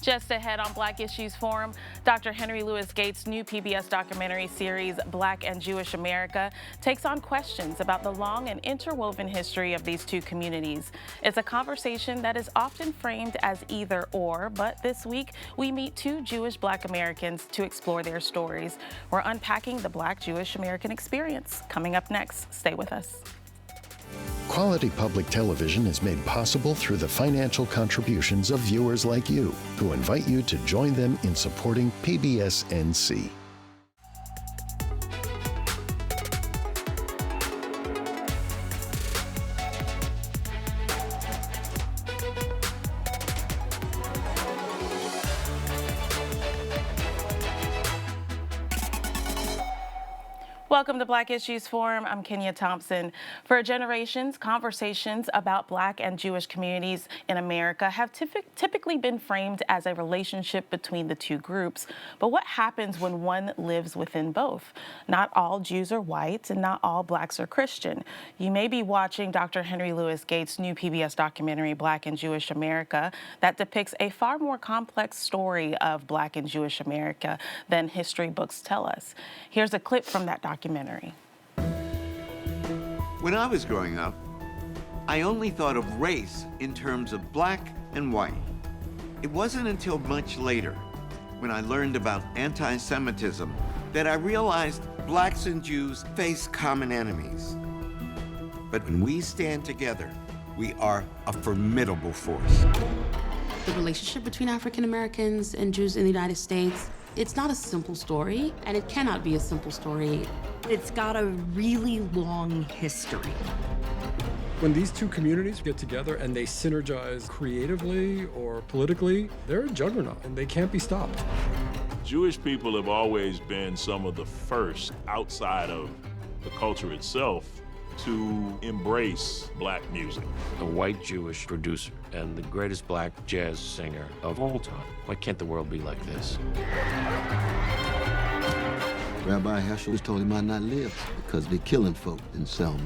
Just ahead on Black Issues Forum, Dr. Henry Louis Gates' new PBS documentary series, Black and Jewish America, takes on questions about the long and interwoven history of these two communities. It's a conversation that is often framed as either or, but this week we meet two Jewish Black Americans to explore their stories. We're unpacking the Black Jewish American experience. Coming up next, stay with us. Quality public television is made possible through the financial contributions of viewers like you, who invite you to join them in supporting PBS NC. Welcome to Black Issues Forum. I'm Kenia Thompson. For generations, conversations about Black and Jewish communities in America have typically been framed as a relationship between the two groups. But what happens when one lives within both? Not all Jews are white and not all Blacks are Christian. You may be watching Dr. Henry Louis Gates' new PBS documentary, Black and Jewish America, that depicts a far more complex story of Black and Jewish America than history books tell us. Here's a clip from that documentary. When I was growing up, I only thought of race in terms of black and white. It wasn't until much later, when I learned about anti-Semitism, that I realized Blacks and Jews face common enemies. But when we stand together, we are a formidable force. The relationship between African Americans and Jews in the United States, it's not a simple story, and it cannot be a simple story. It's got a really long history. When these two communities get together and they synergize creatively or politically, they're a juggernaut and they can't be stopped. Jewish people have always been some of the first outside of the culture itself to embrace Black music. A white Jewish producer and the greatest Black jazz singer of all time. Why can't the world be like this? Rabbi Heschel was told he might not live because they're killing folk in Selma.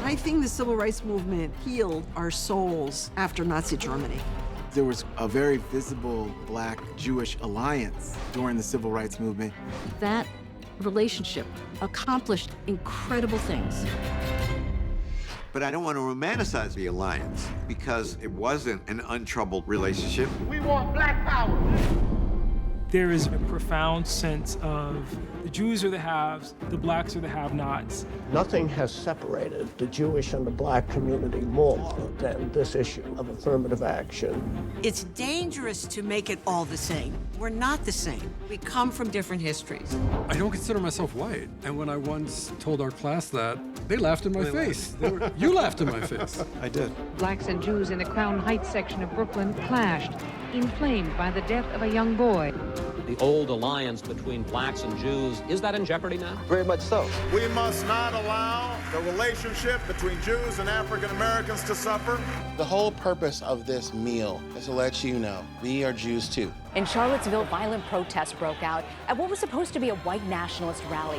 I think the civil rights movement healed our souls after Nazi Germany. There was a very visible Black-Jewish alliance during the civil rights movement. That relationship accomplished incredible things. But I don't want to romanticize the alliance because it wasn't an untroubled relationship. We want Black power. There is a profound sense of the Jews are the haves, the Blacks are the have-nots. Nothing has separated the Jewish and the Black community more than this issue of affirmative action. It's dangerous to make it all the same. We're not the same. We come from different histories. I don't consider myself white. And when I once told our class that, they laughed in my face. You laughed in my face. I did. Blacks and Jews in the Crown Heights section of Brooklyn clashed, inflamed by the death of a young boy. The old alliance between Blacks and Jews, is that in jeopardy now? Very much so. We must not allow the relationship between Jews and African Americans to suffer. The whole purpose of this meal is to let you know we are Jews too. In Charlottesville, violent protests broke out at what was supposed to be a white nationalist rally.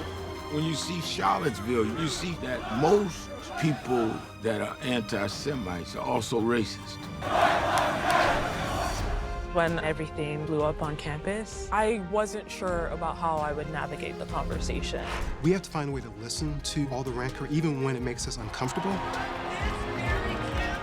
When you see Charlottesville, you see that most people that are anti-Semites are also racist. When everything blew up on campus, I wasn't sure about how I would navigate the conversation. We have to find a way to listen to all the rancor, even when it makes us uncomfortable.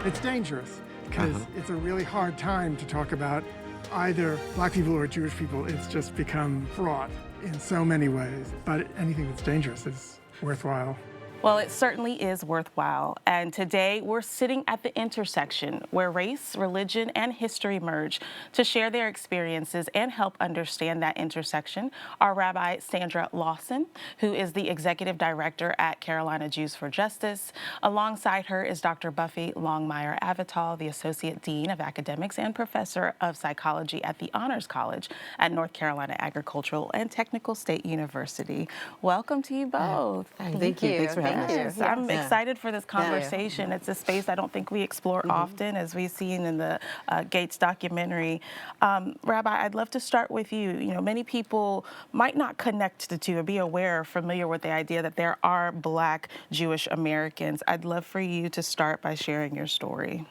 It's dangerous, because it's a really hard time to talk about either Black people or Jewish people. It's just become fraught in so many ways. But anything that's dangerous is worthwhile. Well, it certainly is worthwhile. And today we're sitting at the intersection where race, religion, and history merge to share their experiences and help understand that intersection are Rabbi Sandra Lawson, who is the executive director at Carolina Jews for Justice. Alongside her is Dr. Buffie Longmire-Avital, the associate dean of academics and professor of psychology at the Honors College at North Carolina Agricultural and Technical State University. Welcome to you both. Thank you. Thanks for having us. I'm excited for this conversation. It's a space I don't think we explore often, as we've seen in the Gates documentary. Rabbi, I'd love to start with you. You know, many people might not connect the two or be aware or familiar with the idea that there are Black Jewish Americans. I'd love for you to start by sharing your story.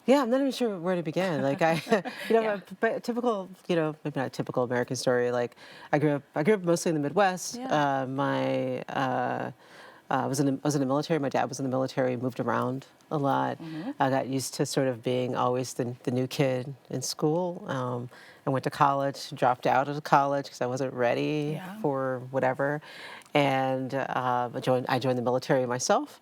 Yeah, I'm not even sure where to begin. Like but typical, maybe not typical American story. Like I grew up mostly in the Midwest. Yeah. I was in the military. My dad was in the military. Moved around a lot. I got used to sort of being always the new kid in school. I went to college, dropped out of college because I wasn't ready for whatever, and I joined the military myself.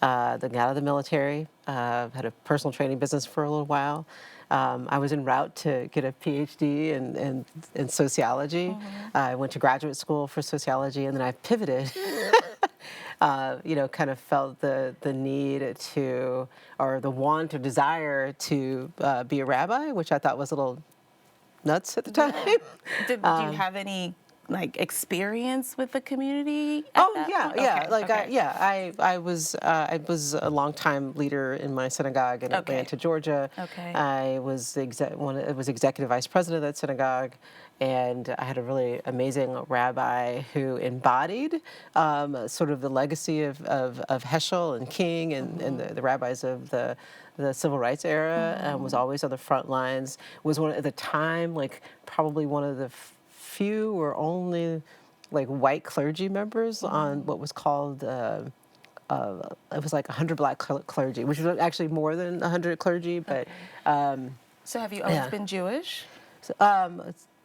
Then got out of the military. Had a personal training business for a little while. I was en route to get a PhD in sociology. I went to graduate school for sociology, and then I pivoted. Kind of felt the need to, or the want or desire to be a rabbi, which I thought was a little nuts at the time. Do you have any experience with the community? I was a longtime leader in my synagogue in Atlanta, Georgia. Okay. I was executive vice president of that synagogue, and I had a really amazing rabbi who embodied sort of the legacy of Heschel and King and the rabbis of the civil rights era. Was always on the front lines. Was one at the time probably one of the few or only white clergy members on what was called it was 100 black clergy, which was actually more than 100 clergy. But so have you always been Jewish?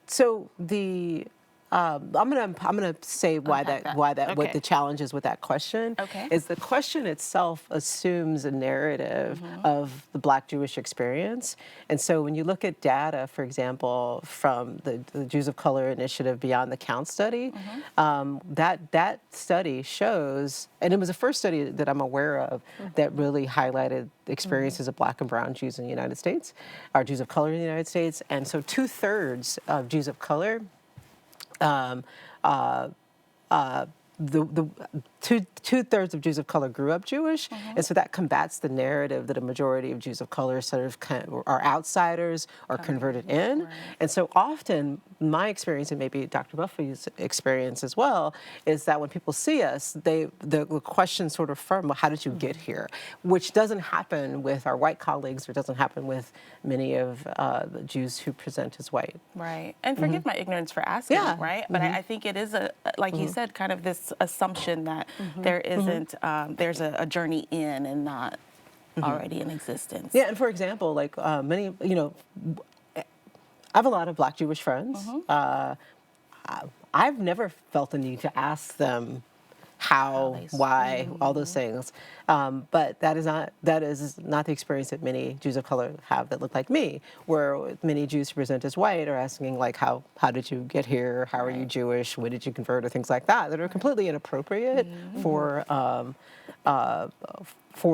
So the I'm gonna say what the challenge is with that question. Is the question itself assumes a narrative of the Black Jewish experience, and so when you look at data, for example, from the Jews of Color Initiative Beyond the Count study, that study shows, and it was the first study that I'm aware of that really highlighted the experiences of Black and Brown Jews in the United States, or Jews of Color in the United States, and so 2/3 of Jews of Color. The two-thirds of Jews of color grew up Jewish, and so that combats the narrative that a majority of Jews of color sort of are outsiders or converted in. And so often, my experience, and maybe Dr. Buffie's experience as well, is that when people see us, the question sort of firm, well, how did you get here? Which doesn't happen with our white colleagues, or doesn't happen with many of the Jews who present as white. Right. And forgive my ignorance for asking, right? But I think it is like you said, kind of this assumption that there isn't, there's a journey in and not already in existence. Yeah, and for example, many, I have a lot of Black Jewish friends. I've never felt the need to ask them how, why, all those things. But that is not the experience that many Jews of color have that look like me, where many Jews who present as white are asking how did you get here? How are you Jewish? When did you convert? Or things like that are completely inappropriate for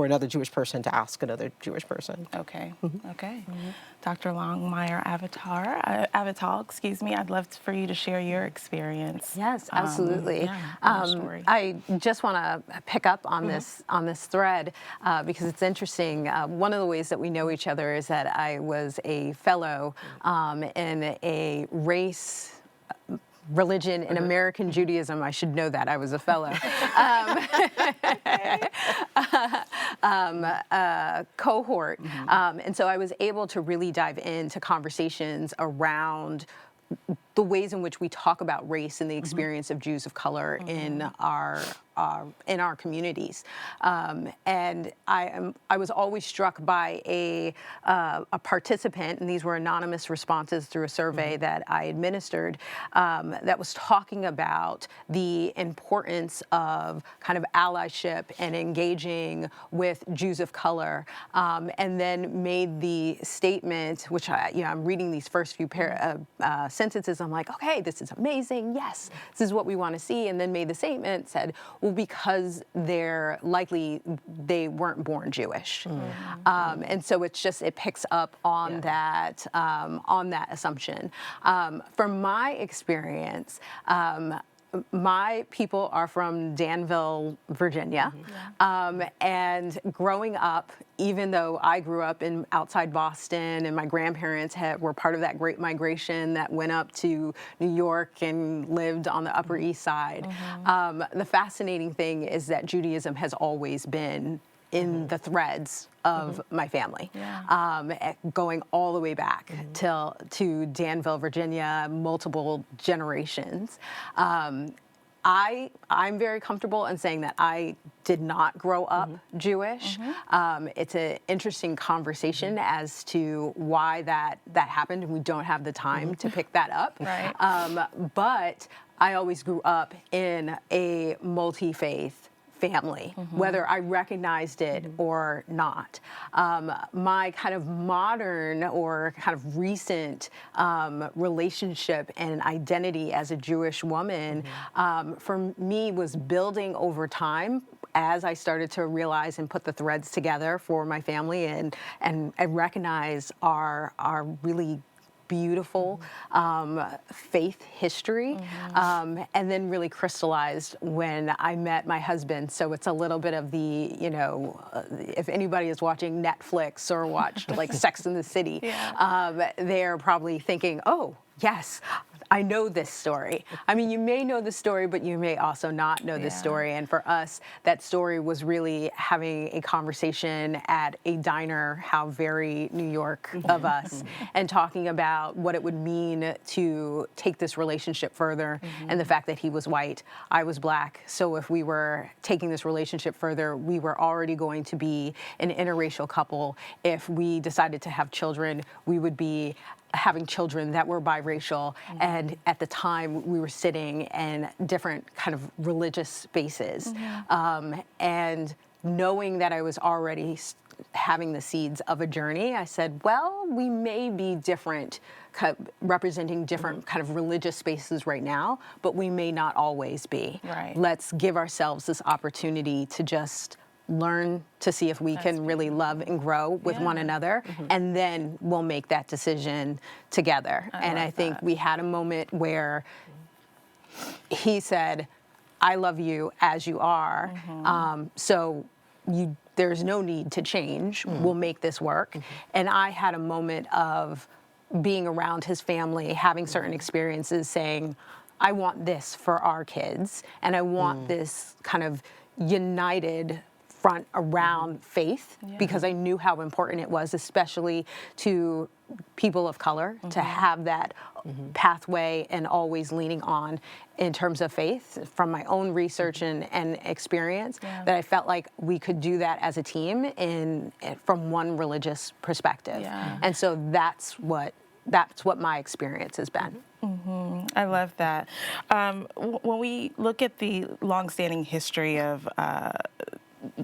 another Jewish person to ask another Jewish person. Okay. Dr. Longmire-Avital, excuse me, I'd love for you to share your experience. Yes, absolutely. I just want to pick up on this thread because it's interesting. One of the ways that we know each other is that I was a fellow in a race, religion, and American Judaism. I should know that. I was a fellow. Cohort. And so I was able to really dive into conversations around the ways in which we talk about race and the experience of Jews of color in our communities, and I was always struck by a participant, and these were anonymous responses through a survey that I administered, that was talking about the importance of kind of allyship and engaging with Jews of color, and then made the statement, which I'm reading these first few sentences. I'm like, okay, this is amazing. Yes, this is what we want to see. And then made the statement, said, well, because they weren't born Jewish. And so it picks up on that assumption. From my experience, my people are from Danville, Virginia, and growing up, even though I grew up outside Boston and my grandparents were part of that great migration that went up to New York and lived on the Upper East Side, the fascinating thing is that Judaism has always been in the threads of my family, going all the way back to Danville, Virginia, multiple generations. I'm very comfortable in saying that I did not grow up Jewish. It's an interesting conversation as to why that happened, and we don't have the time to pick that up. Right. But I always grew up in a multi-faith family, whether I recognized it or not. My kind of modern or kind of recent relationship and identity as a Jewish woman for me was building over time as I started to realize and put the threads together for my family and recognize our really beautiful faith history, and then really crystallized when I met my husband. So it's a little bit of the, if anybody is watching Netflix or watched like Sex and the City, they're probably thinking, oh, yes, I know this story. I mean, you may know the story, but you may also not know the story. And for us, that story was really having a conversation at a diner, how very New York of us, and talking about what it would mean to take this relationship further, and the fact that he was white, I was black. So if we were taking this relationship further, we were already going to be an interracial couple. If we decided to have children, we would be having children that were biracial, and at the time we were sitting in different kind of religious spaces, and knowing that I was already having the seeds of a journey, I said, well, we may be different, representing different kind of religious spaces right now, but we may not always be. Right. Let's give ourselves this opportunity to just learn to see if we can really love and grow with one another, and then we'll make that decision together. I think we had a moment where he said, I love you as you are, so there's no need to change. We'll make this work. And I had a moment of being around his family, having certain experiences, saying, I want this for our kids, and I want this kind of united front around faith, because I knew how important it was, especially to people of color, to have that pathway and always leaning on in terms of faith from my own research and experience, that I felt like we could do that as a team from one religious perspective. And so that's what my experience has been. I love that. When we look at the longstanding history of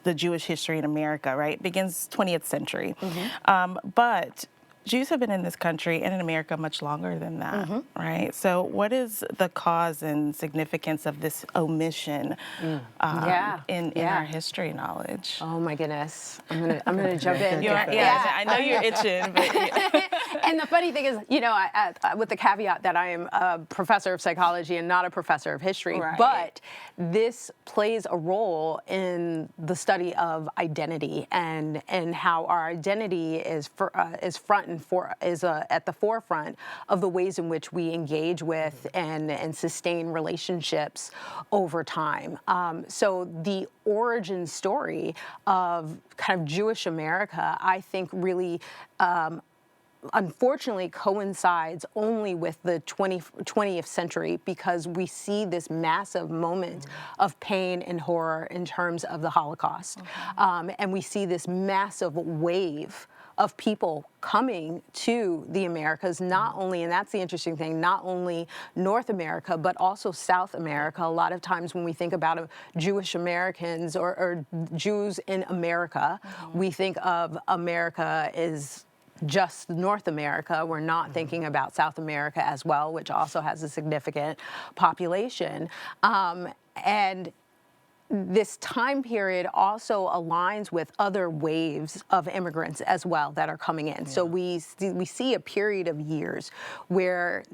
the Jewish history in America, right, it begins 20th century, but Jews have been in this country and in America much longer than that, right? So what is the cause and significance of this omission in our history knowledge? Oh my goodness, I'm gonna jump in. I know you're itching. But And the funny thing is, with the caveat that I am a professor of psychology and not a professor of history, but this plays a role in the study of identity and how our identity is at the forefront of the ways in which we engage with and sustain relationships over time. So the origin story of kind of Jewish America, I think, really unfortunately coincides only with the 20th century, because we see this massive moment of pain and horror in terms of the Holocaust. And we see this massive wave of people coming to the Americas, not only, and that's the interesting thing, not only North America, but also South America. A lot of times when we think about Jewish Americans or Jews in America, we think of America as just North America. We're not thinking about South America as well, which also has a significant population. And this time period also aligns with other waves of immigrants as well that are coming in. So we see a period of years where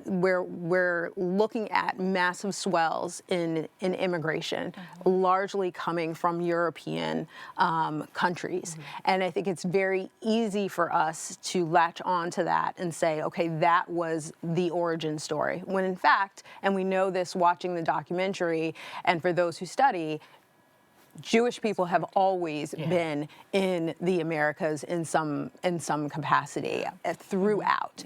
we're looking at massive swells in immigration, largely coming from European countries. And I think it's very easy for us to latch on to that and say, okay, that was the origin story. When in fact, and we know this watching the documentary, and for those who study, Jewish people have always been in the Americas in some capacity throughout.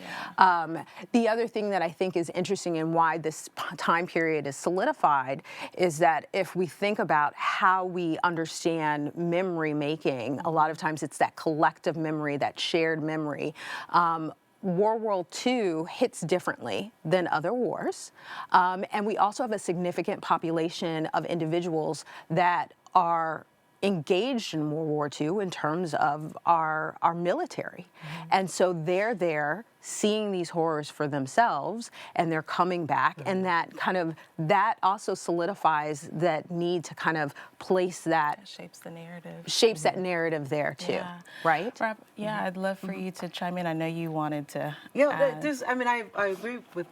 The other thing that I think is interesting and why this time period is solidified is that if we think about how we understand memory making, a lot of times it's that collective memory, that shared memory. World War II hits differently than other wars. And we also have a significant population of individuals that are engaged in World War II in terms of our military. And so they're there seeing these horrors for themselves, and they're coming back, and that also solidifies that need to kind of place that. It shapes the narrative. Shapes that narrative there too, right? Rob, I'd love for you to chime in. I know you wanted to. I agree with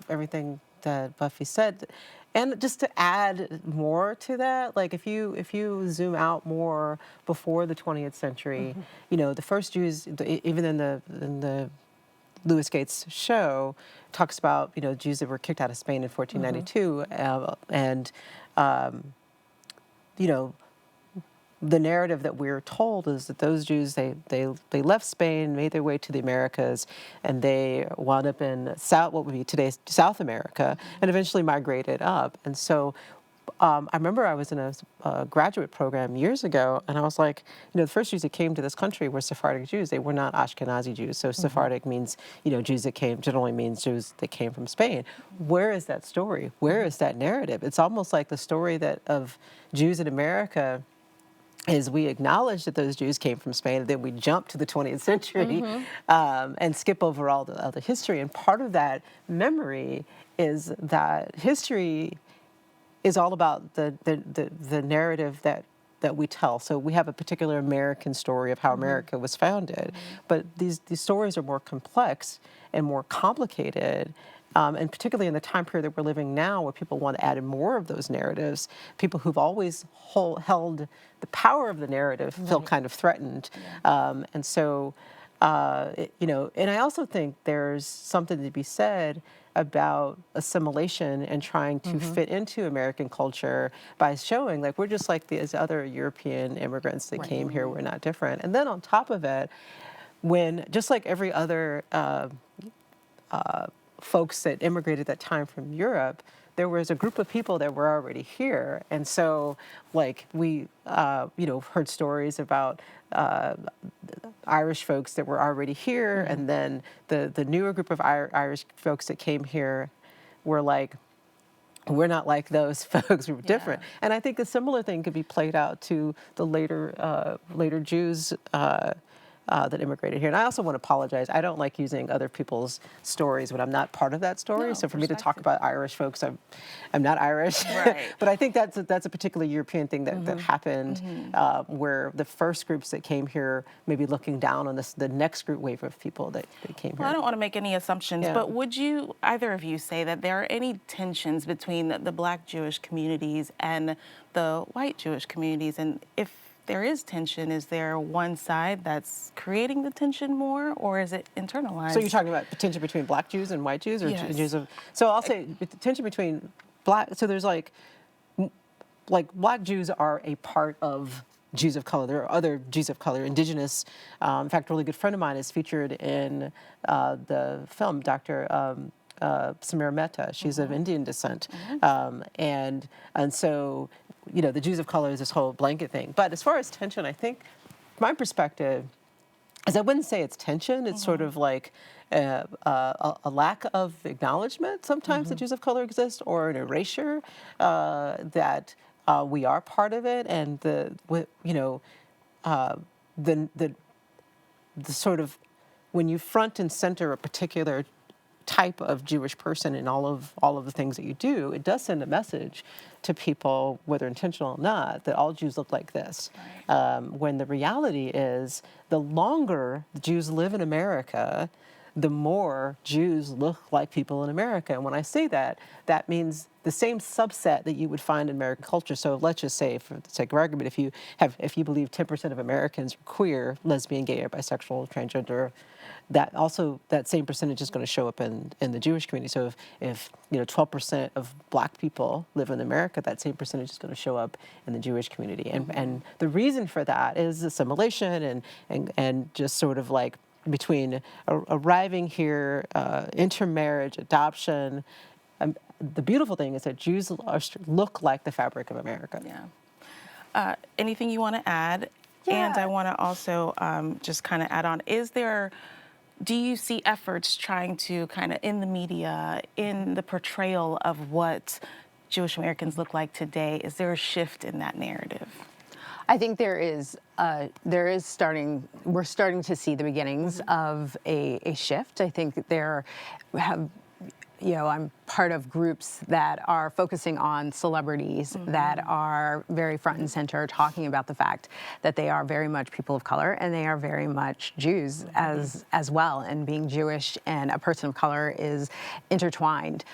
everything that Buffie said. And just to add more to that, like if you zoom out more before the 20th century, the first Jews, even in the Louis Gates show, talks about Jews that were kicked out of Spain in 1492, and the narrative that we're told is that those Jews, they left Spain, made their way to the Americas, and they wound up in what would be today's South America, and eventually migrated up. And so I remember I was in a graduate program years ago, and I was like, the first Jews that came to this country were Sephardic Jews. They were not Ashkenazi Jews. So Sephardic means, Jews that came, generally means Jews that came from Spain. Where is that story? Where is that narrative? It's almost like the story of Jews in America is we acknowledge that those Jews came from Spain, and then we jump to the 20th century and skip over all the history. And part of that memory is that history is all about the narrative that we tell. So we have a particular American story of how America was founded, but these stories are more complex and more complicated. And particularly in the time period that we're living now, where people want to add in more of those narratives, people who've always held the power of the narrative feel kind of threatened. And so, and I also think there's something to be said about assimilation and trying to fit into American culture by showing, like, we're just like these other European immigrants that came here, we're not different. And then on top of it, when, just like every other folks that immigrated at that time from Europe, there was a group of people that were already here. And so, like, we, heard stories about Irish folks that were already here, and then the newer group of Irish folks that came here were like, we're not like those folks, we're different. And I think a similar thing could be played out to the later Jews that immigrated here. And I also want to apologize. I don't like using other people's stories when I'm not part of that story. So for me to talk about Irish folks, I'm not Irish. Right. But I think that's a particularly European thing that happened, where the first groups that came here may be looking down on the next wave of people that came here. I don't want to make any assumptions, but would you, either of you, say that there are any tensions between the Black Jewish communities and the white Jewish communities? And if there is tension, is there one side that's creating the tension more, or is it internalized? So you're talking about the tension between Black Jews and white Jews, or Jews of? So I'll say the tension between Black. So there's like Black Jews are a part of Jews of color. There are other Jews of color, indigenous. In fact, a really good friend of mine is featured in the film Dr. Samira Mehta. She's of Indian descent, and so. The Jews of color is this whole blanket thing. But as far as tension, I think my perspective is I wouldn't say it's tension. It's sort of like a lack of acknowledgement sometimes that Jews of color exist, or an erasure that we are part of it, and the sort of when you front and center a particular type of Jewish person in all of the things that you do, it does send a message to people, whether intentional or not, that all Jews look like this. When the reality is, the longer the Jews live in America, the more Jews look like people in America. And when I say that, that means the same subset that you would find in American culture. So let's just say, for the sake of argument, if you believe 10% of Americans are queer, lesbian, gay, or bisexual, transgender, that same percentage is going to show up in the Jewish community. So if 12% of Black people live in America, that same percentage is going to show up in the Jewish community. And the reason for that is assimilation and just sort of like between arriving here, intermarriage, adoption. The beautiful thing is that Jews look like the fabric of America. Yeah. Anything you want to add? Yeah. And I want to also just kind of add on, do you see efforts trying to kind of in the media, in the portrayal of what Jewish Americans look like today, is there a shift in that narrative? I think we're starting to see the beginnings of a shift. I think I'm part of groups that are focusing on celebrities that are very front and center, talking about the fact that they are very much people of color and they are very much Jews as well. And being Jewish and a person of color is intertwined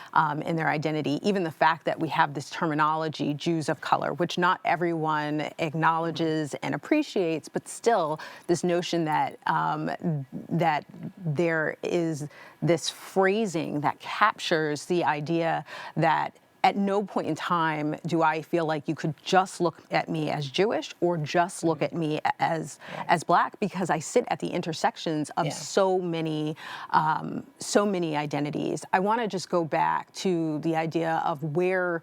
in their identity. Even the fact that we have this terminology, Jews of color, which not everyone acknowledges and appreciates, but still this notion that that there is this phrasing that captures the idea that at no point in time do I feel like you could just look at me as Jewish or just look at me as Black, because I sit at the intersections of so many identities. I want to just go back to the idea of where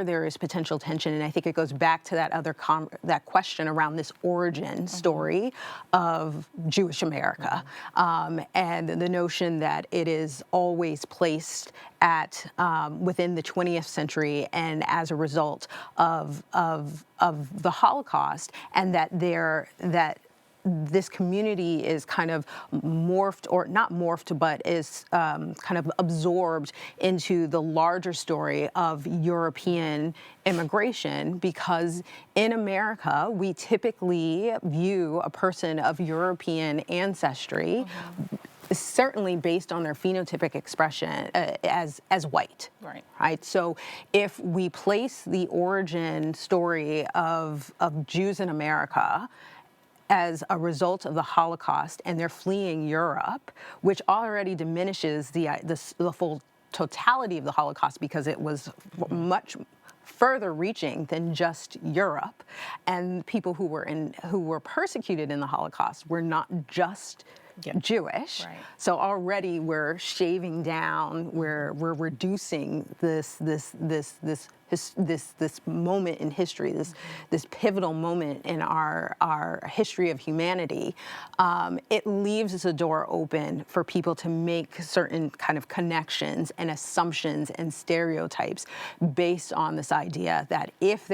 there is potential tension, and I think it goes back to that question around this origin story of Jewish America, and the notion that it is always placed at within the 20th century and as a result of the Holocaust, and that this community is kind of morphed, or not morphed, but is kind of absorbed into the larger story of European immigration, because in America, we typically view a person of European ancestry certainly based on their phenotypic expression as white. Right. So if we place the origin story of Jews in America as a result of the Holocaust, and they're fleeing Europe, which already diminishes the full totality of the Holocaust, because it was much further reaching than just Europe, and people who were persecuted in the Holocaust were not just Jewish. So already we're shaving down, we're reducing this moment in history, this pivotal moment in our history of humanity. It leaves a door open for people to make certain kind of connections and assumptions and stereotypes based on this idea that if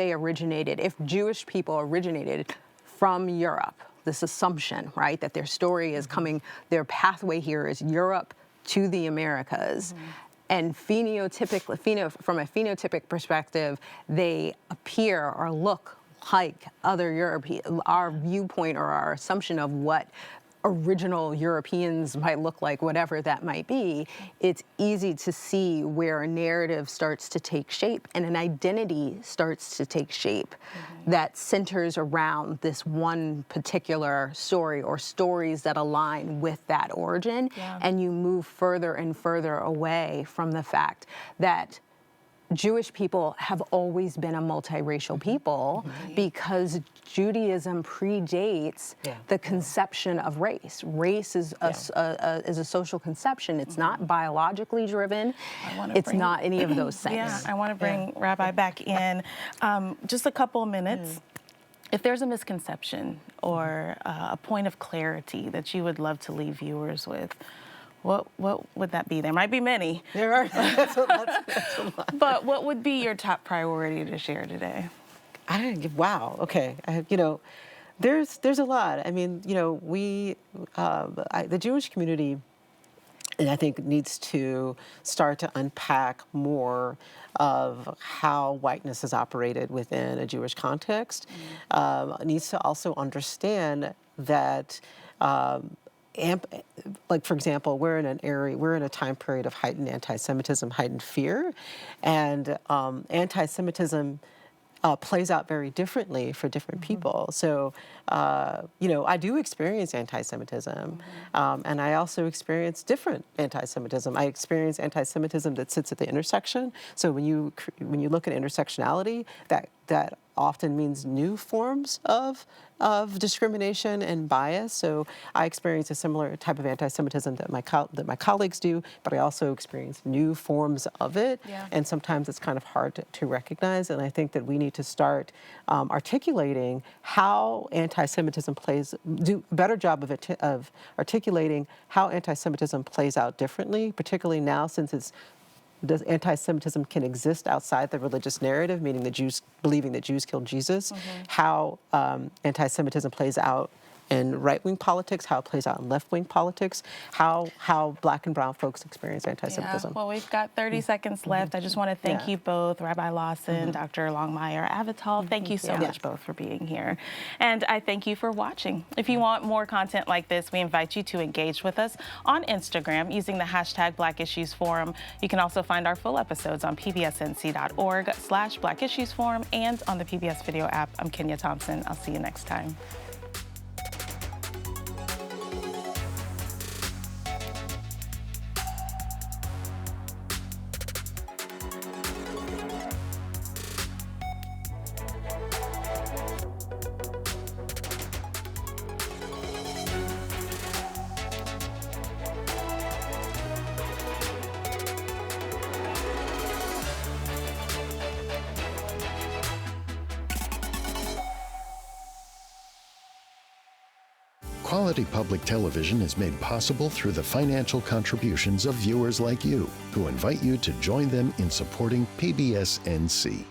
Jewish people originated from Europe, this assumption, right, that their story is coming, their pathway here is Europe to the Americas. And from a phenotypic perspective, they appear or look like other European. Our viewpoint or our assumption of what original Europeans might look like, whatever that might be, it's easy to see where a narrative starts to take shape and an identity starts to take shape that centers around this one particular story or stories that align with that origin. And you move further and further away from the fact that Jewish people have always been a multiracial people because Judaism predates the conception of race. Race is a social conception. It's not biologically driven. It's not any of those things. Yeah, I want to bring Rabbi back in. Just a couple of minutes. If there's a misconception or a point of clarity that you would love to leave viewers with, what would that be? There might be many. There are. That's a lot. But what would be your top priority to share today? Wow. Okay. There's a lot. I mean, the Jewish community, and I think needs to start to unpack more of how whiteness is operated within a Jewish context. Needs to also understand that like, for example, we're in a time period of heightened anti-Semitism, heightened fear, and anti-Semitism plays out very differently for different people. So, I do experience anti-Semitism, and I also experience different anti-Semitism. I experience anti-Semitism that sits at the intersection. So when you look at intersectionality, that often means new forms of discrimination and bias. So I experience a similar type of anti-Semitism that my colleagues do, but I also experience new forms of it. Yeah. And sometimes it's kind of hard to recognize. And I think that we need to start articulating how anti-Semitism do a better job of articulating how anti-Semitism plays out differently, particularly now since anti-Semitism can exist outside the religious narrative, meaning the Jews believing that Jews killed Jesus, how anti-Semitism plays out in right-wing politics, how it plays out in left-wing politics, how Black and brown folks experience anti-Semitism. Yeah. Well, we've got 30 seconds left. I just want to thank you both, Rabbi Lawson, Dr. Longmire-Avital. Thank you so much both for being here. And I thank you for watching. If you want more content like this, we invite you to engage with us on Instagram using the hashtag Black Issues Forum. You can also find our full episodes on pbsnc.org/Black Issues Forum and on the PBS video app. I'm Kenia Thompson. I'll see you next time. Quality public television is made possible through the financial contributions of viewers like you, who invite you to join them in supporting PBS NC.